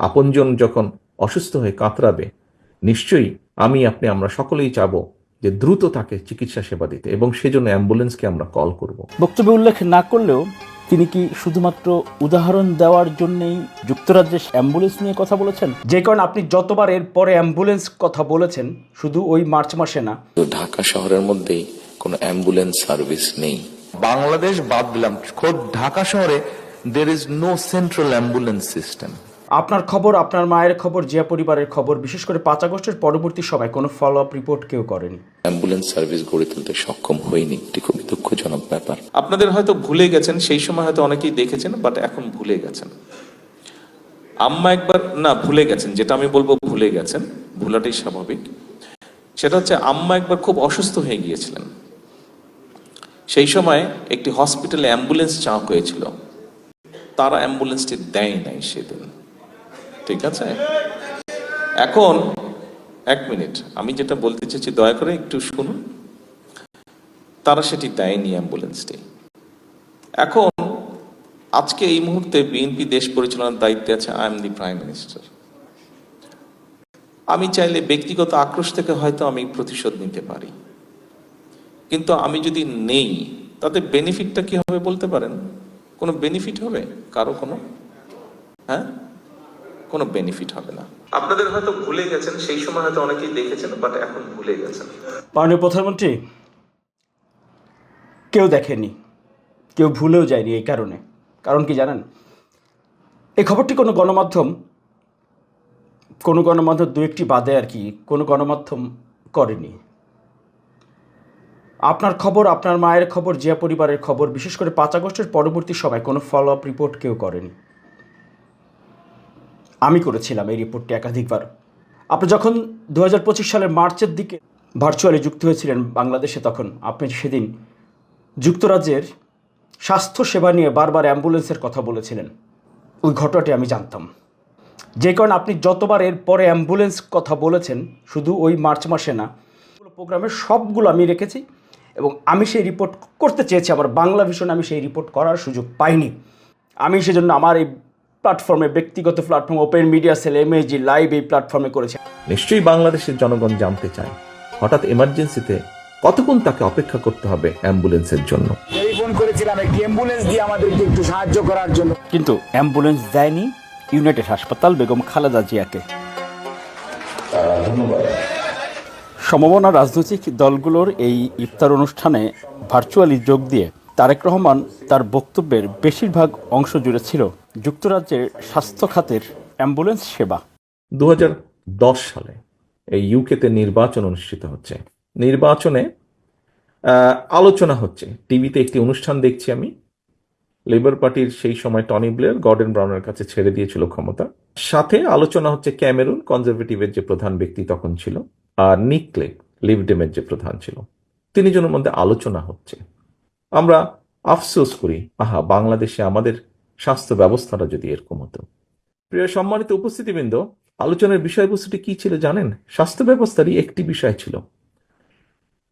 আপনজন যখন অসুস্থ হয়ে কাতরাবে, নিশ্চয়ই আমরা সকলেই চাবো যে দ্রুত তাকে চিকিৎসা সেবা দিতে, এবং সেজন্য অ্যাম্বুলেন্সকে আমরা কল করব। বক্তব্যে উল্লেখ না করলেও তিনি কি শুধুমাত্র উদাহরণ দেওয়ার জন্যই যুক্তরাজ্যের অ্যাম্বুলেন্স নিয়ে কথা বলেছেন? যে কারণে আপনি যতবার এর পরে অ্যাম্বুলেন্স কথা বলেছেন, শুধু ওই মার্চ মাসে না, তো ঢাকা শহরের মধ্যেই কোনো অ্যাম্বুলেন্স সার্ভিস নেই। বাংলাদেশ বাদ দিলাম, খোদ ঢাকা শহরে there is no central ambulance system. আপনার খবর, আপনার মায়ের খবর, জিয়া পরিবারের খবর, বিশেষ করে 5 আগস্টের পরবর্তী সময় কোনো ফলো আপ রিপোর্ট কেউ করেনি। অ্যাম্বুলেন্স সার্ভিস গড়ে তুলতে সক্ষম হয়নি, এটি খুবই দুঃখজনক ব্যাপার। আপনাদের হয়তো ভুলে গেছেন, সেই সময় হয়তো অনেকেই দেখেছেন, বাট এখন ভুলে গেছেন। আম্মা একবার না ভুলে গেছেন, যেটা আমি বলবো ভুলে গেছেন, ভুলাটাই স্বাভাবিক। সেটা হচ্ছে আম্মা একবার খুব অসুস্থ হয়ে গিয়েছিলেন। সেই সময় একটি হসপিটালে অ্যাম্বুলেন্স চাওয়া হয়েছিল, তারা অ্যাম্বুলেন্সটি দেয় নাই সেদিন। ঠিক আছে, এখন 1 মিনিট, আমি যেটা বলতে চাইছি দয়া করে একটু শুনুন। তারা সেটি দেয়নি অ্যাম্বুলেন্সটি। এখন আজকে এই মুহূর্তে বিএনপি দেশ পরিচালনার দায়িত্বে আছে, I am the prime minister. আমি চাইলে ব্যক্তিগত আক্রোশ থেকে হয়তো আমি প্রতিশোধ নিতে পারি, কিন্তু আমি যদি নেই তাতে বেনিফিটটা কি হবে বলতে পারেন? কোনো বেনিফিট হবে কারো? কোনো বেনিফিট হবে না। আপনাদের হয়তো ভুলে গেছেন, সেই সময় হয়তো অনেকেই দেখেছেন, বাট এখন ভুলে গেছেন। মাননীয় প্রধানমন্ত্রী, কেউ দেখেনি, কেউ ভুলেও যায়নি। এই কারণ কি জানেন? এই খবরটি কোনো গণমাধ্যম 2-1টি বাদে আর কি, কোনো গণমাধ্যম করেনি। আপনার খবর, আপনার মায়ের খবর, জিয়া পরিবারের খবর, বিশেষ করে 5 আগস্টের পরবর্তী সময় কোনো ফলো আপ রিপোর্ট কেউ করেনি। আমি করেছিলাম এই রিপোর্টটি একাধিকবার। আপনি যখন 2025 সালের মার্চের দিকে ভার্চুয়ালি যুক্ত হয়েছিলেন বাংলাদেশে, তখন আপনি সেদিন যুক্তরাজ্যের স্বাস্থ্য সেবা নিয়ে বারবার অ্যাম্বুলেন্সের কথা বলেছিলেন। ওই ঘটনাটি আমি জানতাম। যে কারণে আপনি যতবার এর পরে অ্যাম্বুলেন্স কথা বলেছেন, শুধু ওই মার্চ মাসে না, প্রোগ্রামের সবগুলো আমি রেখেছি, এবং আমি সেই রিপোর্ট করতে চেয়েছি। আমার বাংলা ভিশনে আমি সেই রিপোর্ট করার সুযোগ পাইনি। আমি সেজন্য আমার এই প্ল্যাটফর্মে, ব্যক্তিগত platform, open media cell, MAG live, এই প্ল্যাটফর্মে করেছি। নিশ্চয়ই বাংলাদেশের জনগণ জানতে চায়, হঠাৎ এমার্জেন্সিতে কতক্ষণ তাকে অপেক্ষা করতে হবে অ্যাম্বুলেন্সের জন্য। টেলিফোন করেছিলাম একটি অ্যাম্বুলেন্স দিয়ে আমাদেরকে একটু সাহায্য করার জন্য, কিন্তু অ্যাম্বুলেন্স দেয়নি ইউনাইটেড হাসপাতাল বেগম খালেদা জিয়াকে। সমমনা রাজনৈতিক দলগুলোর এই ইফতার অনুষ্ঠানে ভার্চুয়ালি যোগ দিয়ে তারেক রহমান তার বক্তব্যের বেশিরভাগ অংশ জুড়ে ছিল যুক্তরাজ্যের স্বাস্থ্য খাতের অ্যাম্বুলেন্স সেবা। 2010 সালে এই ইউকেতে নির্বাচন অনুষ্ঠিত হচ্ছে। নির্বাচনে আলোচনা হচ্ছে, টিভিতে একটি অনুষ্ঠান দেখছি আমি। লেবার পার্টির সেই সময় টনি ব্লেয়ার গর্ডন ব্রাউনের কাছে ছেড়ে দিয়েছিল ক্ষমতা। সাথে আলোচনা হচ্ছে ক্যামেরুন কনজারভেটিভের যে প্রধান ব্যক্তি তখন ছিল, আর নিক ক্লেগ লিভডেমের যে প্রধান ছিল, তিনজনের মধ্যে আলোচনা হচ্ছে। আমরা আফসোস করি, বাংলাদেশে আমাদের স্বাস্থ্য ব্যবস্থাটা যদি এরকম হতো। প্রিয় সম্মানিত উপস্থিতিবৃন্দ, আলোচনার বিষয়বস্তুটি কি ছিল জানেন? স্বাস্থ্য ব্যবস্থারই একটি বিষয় ছিল,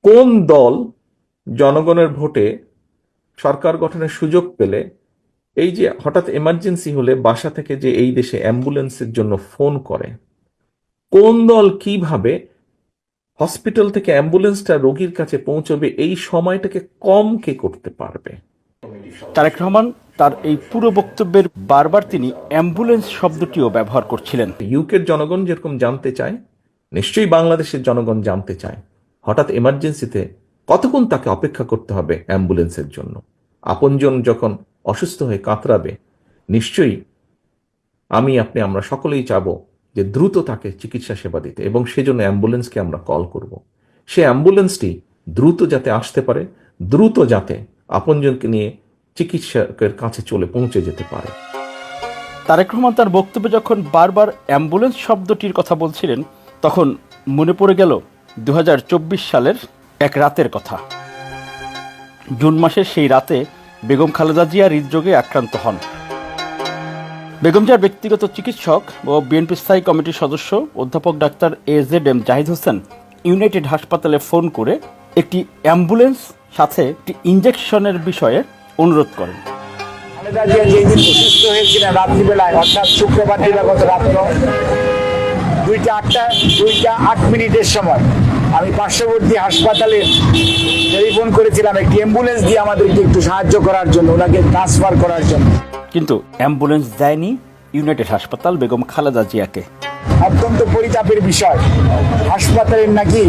কোন দল জনগণের ভোটে সরকার গঠনের সুযোগ পেলে, এই যে হঠাৎ এমার্জেন্সি হলে বাসা থেকে যে এই দেশে অ্যাম্বুলেন্সের জন্য ফোন করে, কোন দল কিভাবে হসপিটাল থেকে অ্যাম্বুলেন্সটা রোগীর কাছে পৌঁছবে, এই সময়টাকে কম কে করতে পারবে। তারেক রহমান তার এই পুরো বক্তব্যের বারবার তিনি অ্যাম্বুলেন্স শব্দটিও ব্যবহার করছিলেন। ইউকের জনগণ যেরকম জানতে চায়, নিশ্চয়ই বাংলাদেশের জনগণ জানতে চায়, হঠাৎ এমার্জেন্সিতে কতক্ষণ তাকে অপেক্ষা করতে হবে অ্যাম্বুলেন্সের জন্য। আপনজন যখন অসুস্থ হয়ে কাতরাবে, নিশ্চয়ই আমরা সকলেই চাবো যে দ্রুত তাকে চিকিৎসা সেবা দিতে, এবং সেজন্য অ্যাম্বুলেন্সকে আমরা কল করব। সে অ্যাম্বুলেন্সটি দ্রুত যাতে আসতে পারে, দ্রুত যাতে আপনজনকে নিয়ে চিকিৎসকের কাছে পৌঁছে যেতে পারে। তারেক রহমান তার বক্তব্যে যখন বারবার অ্যাম্বুলেন্স শব্দটির কথা বলছিলেন, তখন মনে পড়ে গেল 2024 সালের এক রাতের কথা। জুন মাসের সেই রাতে বেগম খালেদা জিয়া হৃদরোগে আক্রান্ত হন। বেগম জিয়ার ব্যক্তিগত চিকিৎসক ও বিএনপি স্থায়ী কমিটির সদস্য অধ্যাপক doctor AZM Zahid Hossain United হাসপাতালে ফোন করে একটি অ্যাম্বুলেন্স সাথে একটি ইনজেকশনের বিষয়ে অনুরোধ করেন। খালেদা জিয়া যেদিন অসুস্থ হয়েছিলেন রাত্রিবেলায়, অর্থাৎ শুক্রবার দিবাগত রাত্র 2:08 সময় আমি পার্শ্ববর্তী হাসপাতালে টেলিফোন করেছিলাম একটি অ্যাম্বুলেন্স দিয়ে আমাদেরকে একটু সাহায্য করার জন্য, ওনাকে ট্রান্সফার করার জন্য। কিন্তু অ্যাম্বুলেন্স দেয়নি ইউনাইটেড হাসপাতাল বেগম খালেদা জিয়াকে। অত্যন্ত পরিতাপের বিষয়, হাসপাতালের নাকি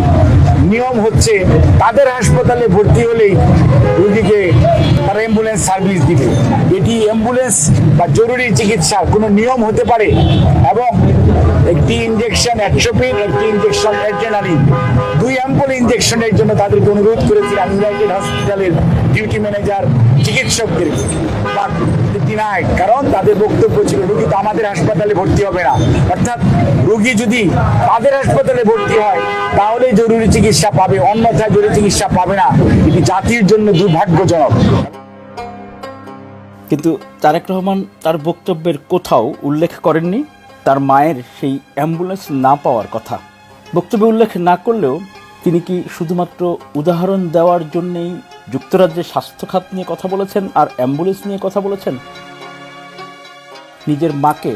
নিয়ম হচ্ছে তাদের হাসপাতালে ভর্তি হলেই রোগীকে তারা অ্যাম্বুলেন্স সার্ভিস দিবে। এটি অ্যাম্বুলেন্স বা জরুরি চিকিৎসার কোনো নিয়ম হতে পারে? এবং একটি ইঞ্জেকশন অ্যাট্রোপিন, একটি ইঞ্জেকশন অ্যাড্রেনালিন, 2 অ্যাম্পল ইঞ্জেকশনের জন্য তাদেরকে অনুরোধ করেছিলাম ইউনাইটেড হসপিটালের ডিউটি ম্যানেজার চিকিৎসকদের, বাট ডিনাইড, কারণ তাদের বক্তব্য ছিল রোগী তো আমাদের হাসপাতালে ভর্তি হবে না। অর্থাৎ রোগী যদি তাদের হাসপাতালে ভর্তি হয় তাহলে জরুরি চিকিৎসা পাবে, অন্যথায় জরুরি চিকিৎসা পাবে না। এটি জাতির জন্য দুর্ভাগ্যজনক। কিন্তু তারেক রহমান তার বক্তব্যের কোথাও উল্লেখ করেননি তার মায়ের সেই অ্যাম্বুলেন্স না পাওয়ার কথা। বক্তব্যে উল্লেখ না করলেও তিনি কি শুধুমাত্র উদাহরণ দেওয়ার জন্যেই যুক্তরাজ্যের স্বাস্থ্য খাত নিয়ে কথা বলেছেন আর অ্যাম্বুলেন্স নিয়ে কথা বলেছেন? নিজের মাকে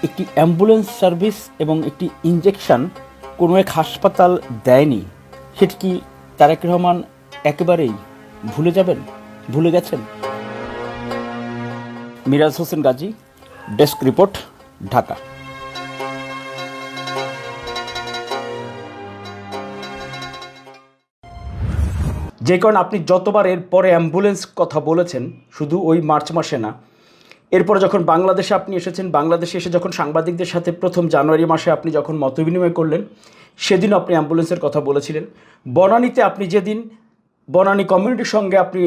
একটি অ্যাম্বুলেন্স সার্ভিস এবং একটি ইঞ্জেকশন কোনো এক হাসপাতাল দেয়নি, সেটি কি তারেক রহমান একেবারেই ভুলে যাবেন, ভুলে গেছেন? Miraj Hossain Gazi, desk report, Dhaka. যে কারণে আপনি যতবার এর পরে অ্যাম্বুলেন্স কথা বলেছেন, শুধু ওই মার্চ মাসে না, এরপরে যখন বাংলাদেশে আপনি এসেছেন, বাংলাদেশে এসে যখন সাংবাদিকদের সাথে প্রথম জানুয়ারি মাসে আপনি যখন মতবিনিময় করলেন, সেদিনও আপনি অ্যাম্বুলেন্সের কথা বলেছিলেন। বনানীতে আপনি যেদিন বনানী কমিউনিটির সঙ্গে আপনি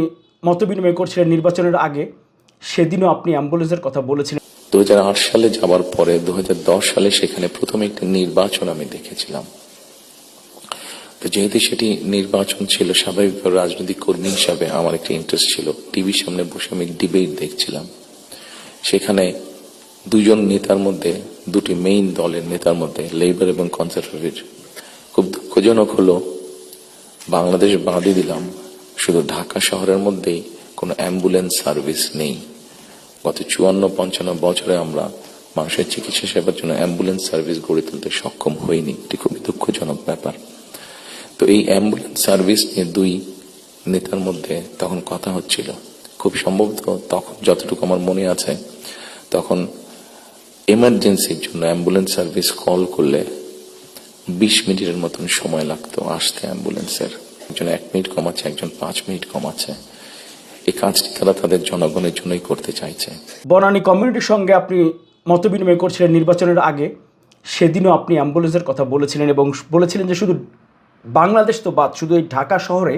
মতবিনিময় করছিলেন নির্বাচনের আগে, সেদিনও আপনি অ্যাম্বুলেন্সের কথা বলেছিলেন। 2008 সালে যাবার পরে 2010 সালে সেখানে প্রথম একটি নির্বাচন আমি দেখেছিলাম। তো যেহেতু সেটি নির্বাচন ছিল, স্বাভাবিকভাবে রাজনৈতিক কর্মী হিসাবে আমার একটা ইন্টারেস্ট ছিল। টিভির সামনে বসে আমি ডিবেট দেখছিলাম। সেখানে দুজন নেতার মধ্যে, দুটি মেইন দলের নেতার মধ্যে, লেবার এবং কনজারভেটিভ, খুব দুঃখজনক হলো বাংলাদেশ বাদই দিলাম, শুধু ঢাকা শহরের মধ্যেই কোনো অ্যাম্বুলেন্স সার্ভিস নেই। গত 54-55 বছরে আমরা মানুষের চিকিৎসা সেবার জন্য অ্যাম্বুলেন্স সার্ভিস গড়ে তুলতে সক্ষম হইনি। এটি খুবই দুঃখজনক ব্যাপার। তো এই অ্যাম্বুলেন্স সার্ভিস নিয়ে দুই নেতার মধ্যে তখন কথা হচ্ছিল। খুব সম্ভবত তখন যতটুকু আমার মনে আছে, তখন এমার্জেন্সির জন্য অ্যাম্বুলেন্স সার্ভিস কল করলে 20 মিনিটের মতন সময় লাগতো আসতে অ্যাম্বুলেন্সের। একজন 1 মিনিট কমাচ্ছে, একজন 5 মিনিট কমাচ্ছে। এই কাজটি তারা তাদের জনগণের জন্যই করতে চাইছে। বনানী কমিউনিটির সঙ্গে আপনি মতবিনিময় করছিলেন নির্বাচনের আগে, সেদিনও আপনি অ্যাম্বুলেন্সের কথা বলেছিলেন এবং বলেছিলেন যে শুধু বাংলাদেশ তো বাদ, শুধু এই ঢাকা শহরে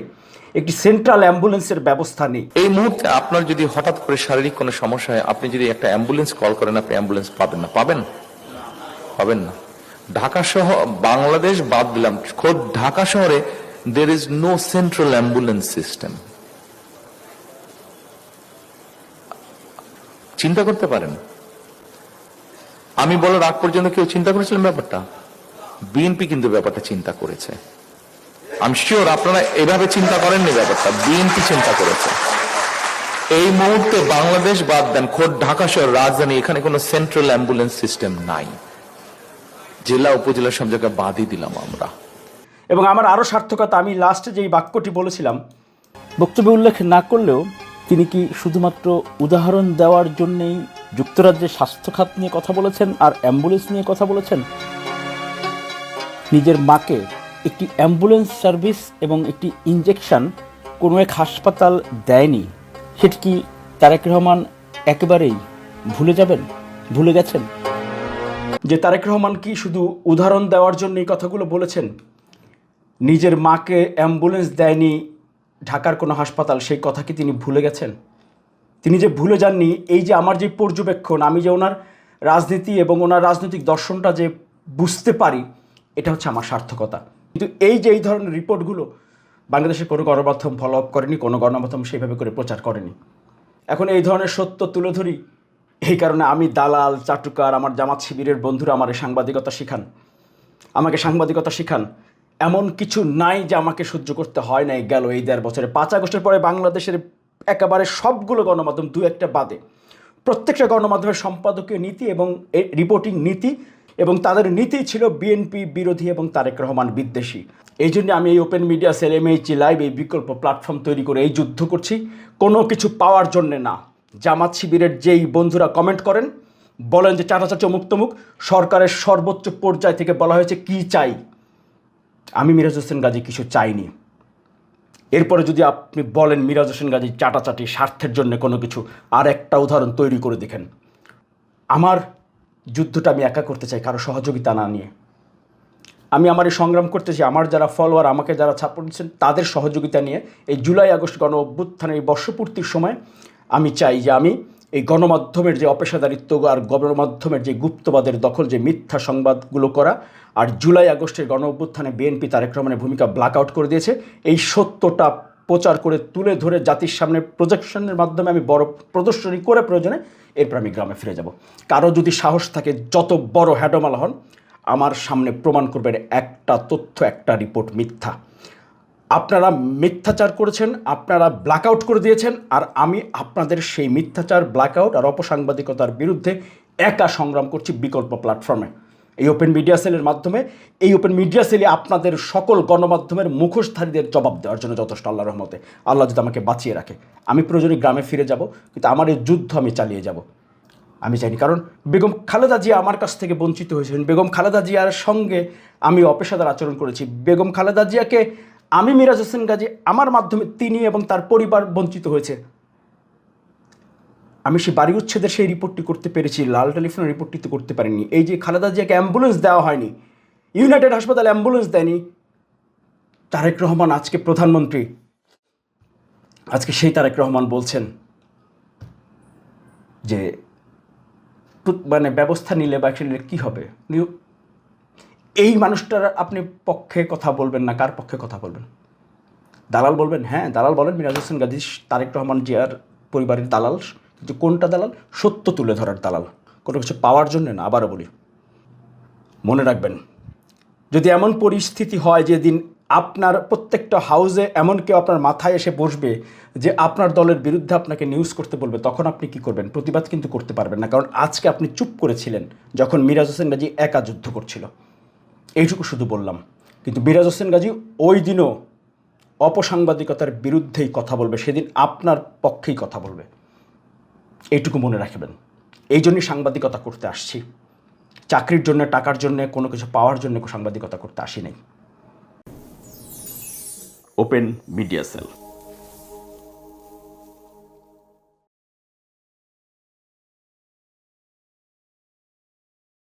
একটি সেন্ট্রাল অ্যাম্বুলেন্সের ব্যবস্থা নেই। এই মুহূর্তে আপনার যদি হঠাৎ করে শারীরিক কোনো সমস্যা হয়, আপনি যদি একটা অ্যাম্বুলেন্স কল করেন, আপনি অ্যাম্বুলেন্স পাবেন না? পাবেন না। ঢাকা শহর, বাংলাদেশ বাদ দিলাম, খোদ ঢাকা শহরে there is no central ambulance system. চিন্তা করতে পারেন, আমি বলার আগ পর্যন্ত কেউ চিন্তা করেছিলেন ব্যাপারটা? বিএনপি কিন্তু ব্যাপারটা চিন্তা করেছে। আমি শিওর আপনারা এভাবে চিন্তা করেননি ব্যাপারটা, বিএনপি চিন্তা করেছে। এই মুহূর্তে বাংলাদেশ বাদ দেন, খোদ ঢাকা শহর রাজধানী, এখানে কোনো সেন্ট্রাল অ্যাম্বুলেন্স সিস্টেম নাই। জেলা উপজেলা সব জায়গায় বাদই দিলাম আমরা। এবং আমার আরও সার্থকতা, আমি লাস্টে যেই বাক্যটি বলেছিলাম, বক্তব্যে উল্লেখ না করলেও তিনি কি শুধুমাত্র উদাহরণ দেওয়ার জন্যেই যুক্তরাজ্যের স্বাস্থ্য খাত নিয়ে কথা বলেছেন আর অ্যাম্বুলেন্স নিয়ে কথা বলেছেন? নিজের মাকে একটি অ্যাম্বুলেন্স সার্ভিস এবং একটি ইঞ্জেকশন কোনো এক হাসপাতাল দেয়নি, সেটি কি তারেক রহমান একেবারেই ভুলে যাবেন, ভুলে গেছেন? যে তারেক রহমান কি শুধু উদাহরণ দেওয়ার জন্য এই কথাগুলো বলেছেন? নিজের মাকে অ্যাম্বুলেন্স দেয়নি ঢাকার কোনো হাসপাতাল, সেই কথা কি তিনি ভুলে গেছেন? তিনি যে ভুলে যাননি, এই যে আমার যে পর্যবেক্ষণ, আমি যে ওনার রাজনীতি এবং ওনার রাজনৈতিক দর্শনটা যে বুঝতে পারি, এটা হচ্ছে আমার সার্থকতা। কিন্তু এই যে এই ধরনের রিপোর্টগুলো বাংলাদেশের কোনো গণমাধ্যম ফলো আপ করেনি, কোনো গণমাধ্যম সেইভাবে করে প্রচার করেনি। এখন এই ধরনের সত্য তুলে ধরি, এই কারণে আমি দালাল, চাটুকার, আমার জামাত শিবিরের বন্ধুরা আমাকে সাংবাদিকতা শিখান। এমন কিছু নাই যে আমাকে সহ্য করতে হয় নাই গেল এই 1.5 বছরে। 5 আগস্টের পরে বাংলাদেশের একেবারে সবগুলো গণমাধ্যম, 2-1টা বাদে, প্রত্যেকটা গণমাধ্যমের সম্পাদকীয় নীতি এবং রিপোর্টিং নীতি, এবং তাদের নীতি ছিল বিএনপি বিরোধী এবং তারেক রহমান বিদ্বেষী। এই জন্য আমি এই open media cell MHG live এই বিকল্প প্ল্যাটফর্ম তৈরি করে এই যুদ্ধ করছি, কোনো কিছু পাওয়ার জন্যে না। জামাত শিবিরের যেই বন্ধুরা কমেন্ট করেন, বলেন যে চাটাচাটি অমুক তমুক, সরকারের সর্বোচ্চ পর্যায় থেকে বলা হয়েছে কি চাই। আমি মিরাজ হোসেন গাজী কিছু চাইনি। এরপরে যদি আপনি বলেন মিরাজ হোসেন গাজী চাটাচাটি স্বার্থের জন্য কোনো কিছু, আর একটা উদাহরণ তৈরি করে দেখেন। আমার যুদ্ধটা আমি একা করতে চাই, কারো সহযোগিতা না নিয়ে। আমি আমার এই সংগ্রাম করতে চাই আমার যারা ফলোয়ার, আমাকে যারা সাপোর্ট দিচ্ছেন, তাদের সহযোগিতা নিয়ে। এই জুলাই আগস্ট গণ অভ্যুত্থানের এই বর্ষপূর্তির সময় আমি চাই যে আমি এই গণমাধ্যমের যে অপেশাদারিত্ব আর গণমাধ্যমের যে গুপ্তবাদের দখল, যে মিথ্যা সংবাদগুলো করা, আর জুলাই আগস্টের গণ অভ্যুত্থানে বিএনপি তারেক রহমানের ভূমিকা ব্ল্যাক আউট করে দিয়েছে, এই সত্যটা প্রচার করে তুলে ধরে জাতির সামনে প্রজেকশনের মাধ্যমে আমি বড় প্রদর্শনী করে প্রয়োজনে এরপর আমি গ্রামে ফিরে যাব। কারো যদি সাহস থাকে, যত বড় হ্যাডোমালা হন, আমার সামনে প্রমাণ করবেন একটা তথ্য, একটা রিপোর্ট মিথ্যা। আপনারা মিথ্যাচার করেছেন, আপনারা ব্ল্যাকআউট করে দিয়েছেন, আর আমি আপনাদের সেই মিথ্যাচার, ব্ল্যাকআউট আর অপসাংবাদিকতার বিরুদ্ধে একা সংগ্রাম করছি বিকল্প প্ল্যাটফর্মে, এই ওপেন মিডিয়া সেলের মাধ্যমে। এই ওপেন মিডিয়া সেলে আপনাদের সকল গণমাধ্যমের মুখোশধারীদের জবাব দেওয়ার জন্য যথেষ্ট, আল্লাহর রহমতে। আল্লাহ যদি আমাকে বাঁচিয়ে রাখে, আমি প্রয়োজনে গ্রামে ফিরে যাব, কিন্তু আমার এই যুদ্ধ আমি চালিয়ে যাব। আমি চাইনি, কারণ বেগম খালেদা জিয়া আমার কাছ থেকে বঞ্চিত হয়েছিলেন। বেগম খালেদা জিয়ার সঙ্গে আমি অপেশাদার আচরণ করেছি। বেগম খালেদা জিয়াকে আমি মিরাজ হোসেন গাজী, আমার মাধ্যমে তিনি এবং তার পরিবার বঞ্চিত হয়েছে। আমি সেই বাড়ি উচ্ছেদের সেই রিপোর্টটি করতে পেরেছি, লাল টেলিফোনের রিপোর্টটি তো করতে পারিনি। এই যে খালেদা জিয়াকে অ্যাম্বুলেন্স দেওয়া হয়নি, ইউনাইটেড হাসপাতালে অ্যাম্বুলেন্স দেয়নি, তারেক রহমান আজকে প্রধানমন্ত্রী, আজকে সেই তারেক রহমান বলছেন যে মানে ব্যবস্থা নিলে বা নিলে কী হবে। এই মানুষটার আপনি পক্ষে কথা বলবেন না, কার পক্ষে কথা বলবেন? দালাল বলবেন? হ্যাঁ দালাল বলেন, মিরাজ হোসেন গাজী তারেক রহমান জিয়ার পরিবারের দালাল। কিন্তু কোনটা দালাল? সত্য তুলে ধরার দালাল, কোনো কিছু পাওয়ার জন্য না। আবারও বলি, মনে রাখবেন, যদি এমন পরিস্থিতি হয় যেদিন আপনার প্রত্যেকটা হাউসে এমন কেউ আপনার মাথায় এসে বসবে যে আপনার দলের বিরুদ্ধে আপনাকে নিউজ করতে বলবে, তখন আপনি কি করবেন? প্রতিবাদ কিন্তু করতে পারবেন না, কারণ আজকে আপনি চুপ করেছিলেন যখন মিরাজ হোসেন গাজী একা যুদ্ধ করছিল। এইটুকু শুধু বললাম। কিন্তু মিরাজ হোসেন গাজী ওই দিনও অপসাংবাদিকতার বিরুদ্ধেই কথা বলবে, সেদিন আপনার পক্ষেই কথা বলবে। এইটুকু মনে রাখবেন। এই জন্যই সাংবাদিকতা করতে আসছি, চাকরির জন্য, টাকার জন্য, কোনো কিছু পাওয়ার জন্য সাংবাদিকতা করতে আসি নাই। Open media cell.